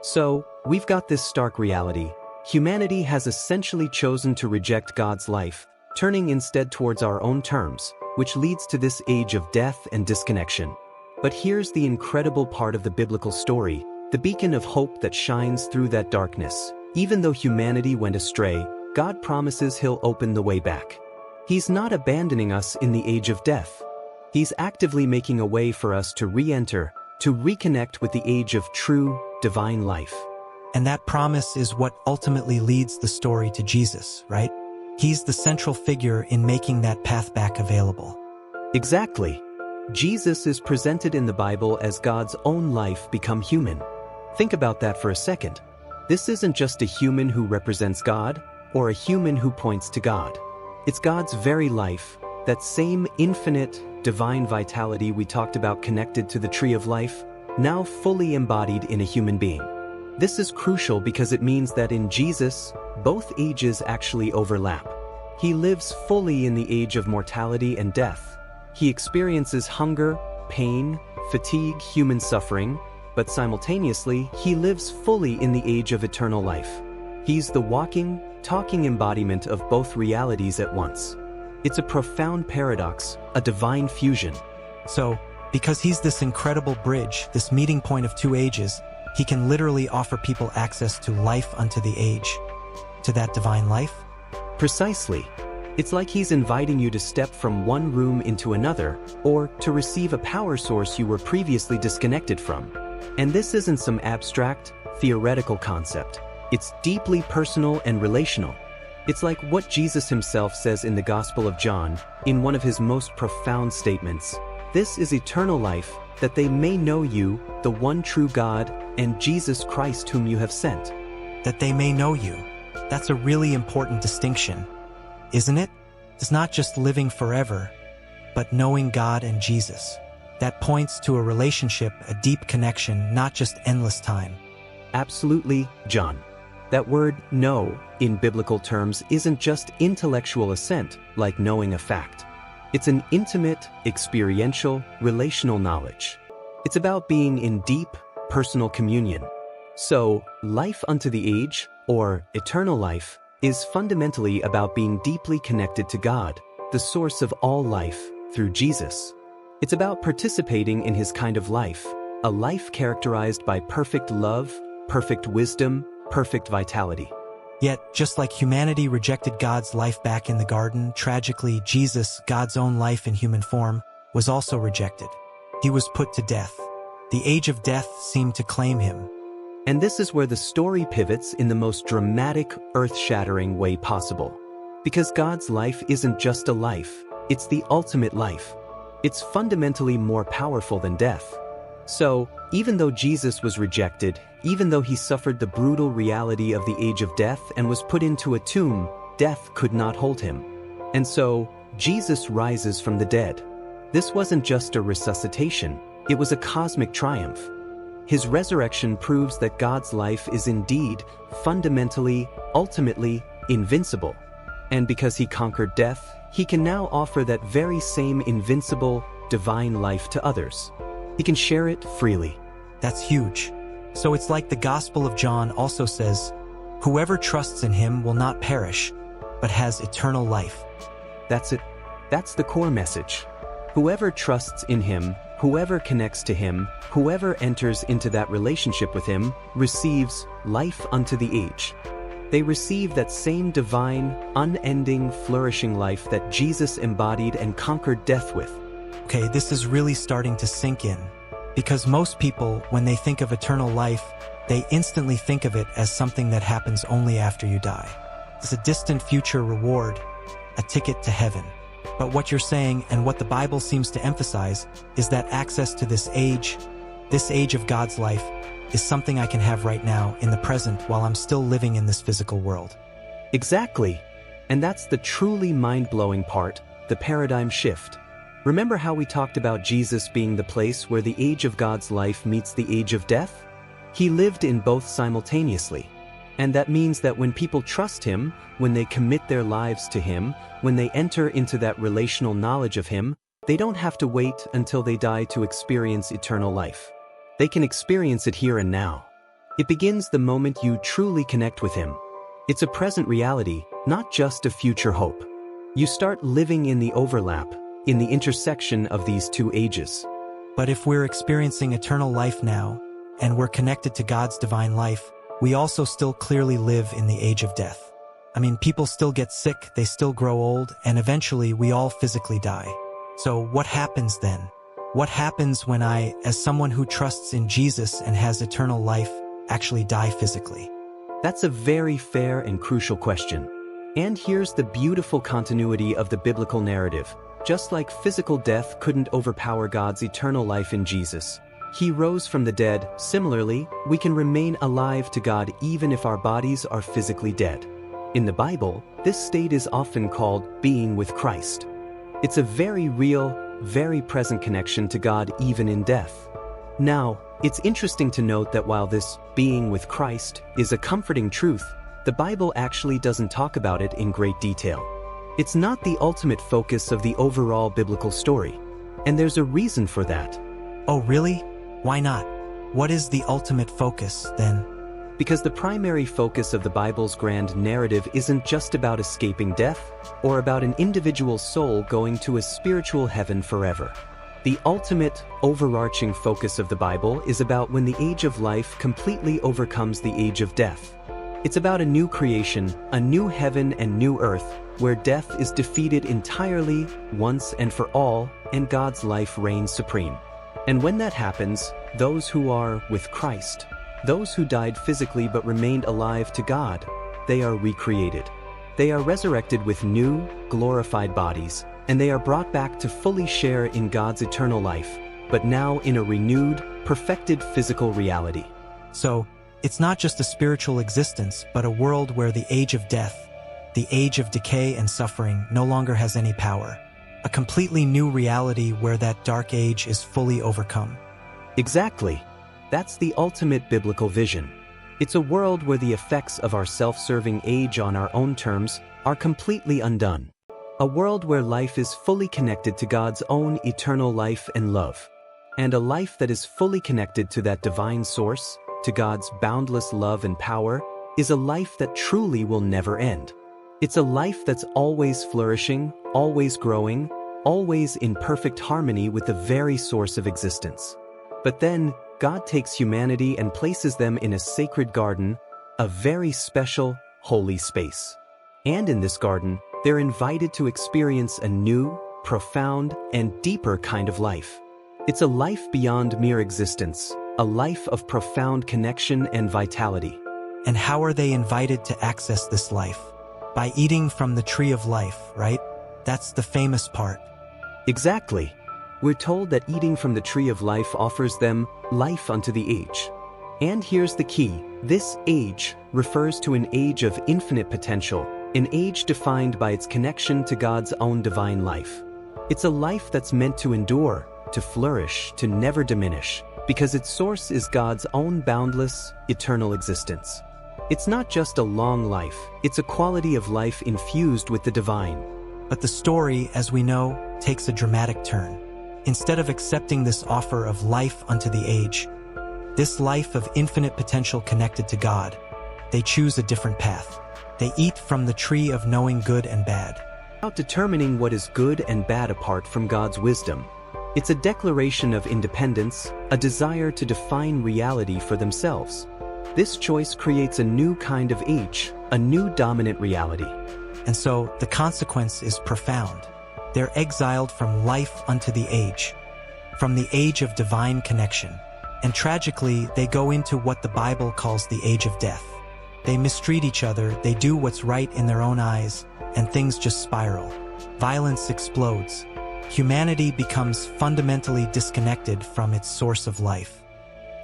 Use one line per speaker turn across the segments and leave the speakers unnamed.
So, we've got this stark reality. Humanity has essentially chosen to reject God's life, turning instead towards our own terms, which leads to this age of death and disconnection. But here's the incredible part of the biblical story, the beacon of hope that shines through that darkness. Even though humanity went astray, God promises He'll open the way back. He's not abandoning us in the age of death. He's actively making a way for us to re-enter, to reconnect with the age of true, divine life.
And that promise is what ultimately leads the story to Jesus, right? He's the central figure in making that path back available.
Exactly. Jesus is presented in the Bible as God's own life become human. Think about that for a second. This isn't just a human who represents God, or a human who points to God. It's God's very life, that same infinite, divine vitality we talked about connected to the tree of life, now fully embodied in a human being. This is crucial because it means that in Jesus, both ages actually overlap. He lives fully in the age of mortality and death. He experiences hunger, pain, fatigue, human suffering, but simultaneously, he lives fully in the age of eternal life. He's the walking, talking embodiment of both realities at once. It's a profound paradox, a divine fusion.
So, because he's this incredible bridge, this meeting point of two ages, he can literally offer people access to life unto the age, to that divine life.
Precisely. It's like he's inviting you to step from one room into another, or to receive a power source you were previously disconnected from. And this isn't some abstract, theoretical concept. It's deeply personal and relational. It's like what Jesus himself says in the Gospel of John, in one of his most profound statements. This is eternal life, that they may know you, the one true God, and Jesus Christ whom you have sent.
That they may know you. That's a really important distinction, isn't it? It's not just living forever, but knowing God and Jesus. That points to a relationship, a deep connection, not just endless time.
Absolutely, John. That word know, in biblical terms, isn't just intellectual assent, like knowing a fact. It's an intimate, experiential, relational knowledge. It's about being in deep, personal communion. So, life unto the age, or eternal life, is fundamentally about being deeply connected to God, the source of all life, through Jesus. It's about participating in his kind of life, a life characterized by perfect love, perfect wisdom, perfect vitality.
Yet, just like humanity rejected God's life back in the garden, tragically, Jesus, God's own life in human form, was also rejected. He was put to death. The age of death seemed to claim him.
And this is where the story pivots in the most dramatic, earth-shattering way possible. Because God's life isn't just a life, it's the ultimate life. It's fundamentally more powerful than death. So, even though Jesus was rejected, even though he suffered the brutal reality of the age of death and was put into a tomb, death could not hold him. And so, Jesus rises from the dead. This wasn't just a resuscitation, it was a cosmic triumph. His resurrection proves that God's life is indeed, fundamentally, ultimately, invincible. And because he conquered death, he can now offer that very same invincible, divine life to others. He can share it freely.
That's huge. So it's like the Gospel of John also says, whoever trusts in him will not perish, but has eternal life.
That's it. That's the core message. Whoever trusts in him, whoever connects to him, whoever enters into that relationship with him, receives life unto the age. They receive that same divine, unending, flourishing life that Jesus embodied and conquered death with.
Okay, this is really starting to sink in. Because most people, when they think of eternal life, they instantly think of it as something that happens only after you die. It's a distant future reward, a ticket to heaven. But what you're saying, and what the Bible seems to emphasize, is that access to this age of God's life, is something I can have right now, in the present, while I'm still living in this physical world.
Exactly. And that's the truly mind-blowing part, the paradigm shift. Remember how we talked about Jesus being the place where the age of God's life meets the age of death? He lived in both simultaneously. And that means that when people trust him, when they commit their lives to him, when they enter into that relational knowledge of him, they don't have to wait until they die to experience eternal life. They can experience it here and now. It begins the moment you truly connect with Him. It's a present reality, not just a future hope. You start living in the overlap, in the intersection of these two ages.
But if we're experiencing eternal life now, and we're connected to God's divine life, we also still clearly live in the age of death. I mean, people still get sick, they still grow old, and eventually we all physically die. So what happens then? What happens when I, as someone who trusts in Jesus and has eternal life, actually die physically?
That's a very fair and crucial question. And here's the beautiful continuity of the biblical narrative. Just like physical death couldn't overpower God's eternal life in Jesus, He rose from the dead. Similarly, we can remain alive to God even if our bodies are physically dead. In the Bible, this state is often called being with Christ. It's a very real, very present connection to God even in death. Now, it's interesting to note that while this being with Christ is a comforting truth, the Bible actually doesn't talk about it in great detail. It's not the ultimate focus of the overall biblical story. And there's a reason for that.
Oh, really? Why not? What is the ultimate focus, then?
Because the primary focus of the Bible's grand narrative isn't just about escaping death, or about an individual soul going to a spiritual heaven forever. The ultimate, overarching focus of the Bible is about when the age of life completely overcomes the age of death. It's about a new creation, a new heaven and new earth, where death is defeated entirely, once and for all, and God's life reigns supreme. And when that happens, those who are with Christ, those who died physically but remained alive to God, they are recreated. They are resurrected with new, glorified bodies, and they are brought back to fully share in God's eternal life, but now in a renewed, perfected physical reality.
So, it's not just a spiritual existence, but a world where the age of death, the age of decay and suffering, no longer has any power. A completely new reality where that dark age is fully overcome.
Exactly. That's the ultimate biblical vision. It's a world where the effects of our self-serving age on our own terms are completely undone. A world where life is fully connected to God's own eternal life and love. And a life that is fully connected to that divine source, to God's boundless love and power, is a life that truly will never end. It's a life that's always flourishing, always growing, always in perfect harmony with the very source of existence. But then, God takes humanity and places them in a sacred garden, a very special, holy space. And in this garden, they're invited to experience a new, profound, and deeper kind of life. It's a life beyond mere existence, a life of profound connection and vitality.
And how are they invited to access this life? By eating from the tree of life, right? That's the famous part.
Exactly. We're told that eating from the tree of life offers them life unto the age. And here's the key. This age refers to an age of infinite potential, an age defined by its connection to God's own divine life. It's a life that's meant to endure, to flourish, to never diminish, because its source is God's own boundless, eternal existence. It's not just a long life, it's a quality of life infused with the divine.
But the story, as we know, takes a dramatic turn. Instead of accepting this offer of life unto the age, this life of infinite potential connected to God, they choose a different path. They eat from the tree of knowing good and bad.
Without determining what is good and bad apart from God's wisdom, it's a declaration of independence, a desire to define reality for themselves. This choice creates a new kind of age, a new dominant reality.
And so, the consequence is profound. They're exiled from life unto the age, from the age of divine connection. And tragically, they go into what the Bible calls the age of death. They mistreat each other, they do what's right in their own eyes, and things just spiral. Violence explodes. Humanity becomes fundamentally disconnected from its source of life.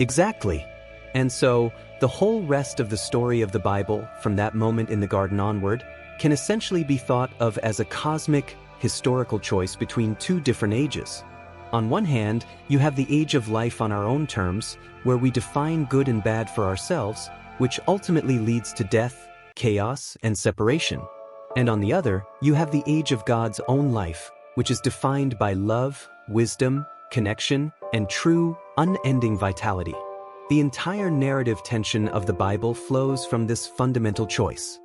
Exactly. And so, the whole rest of the story of the Bible, from that moment in the garden onward, can essentially be thought of as a cosmic, historical choice between two different ages. On one hand, you have the age of life on our own terms, where we define good and bad for ourselves, which ultimately leads to death, chaos, and separation. And on the other, you have the age of God's own life, which is defined by love, wisdom, connection, and true, unending vitality. The entire narrative tension of the Bible flows from this fundamental choice.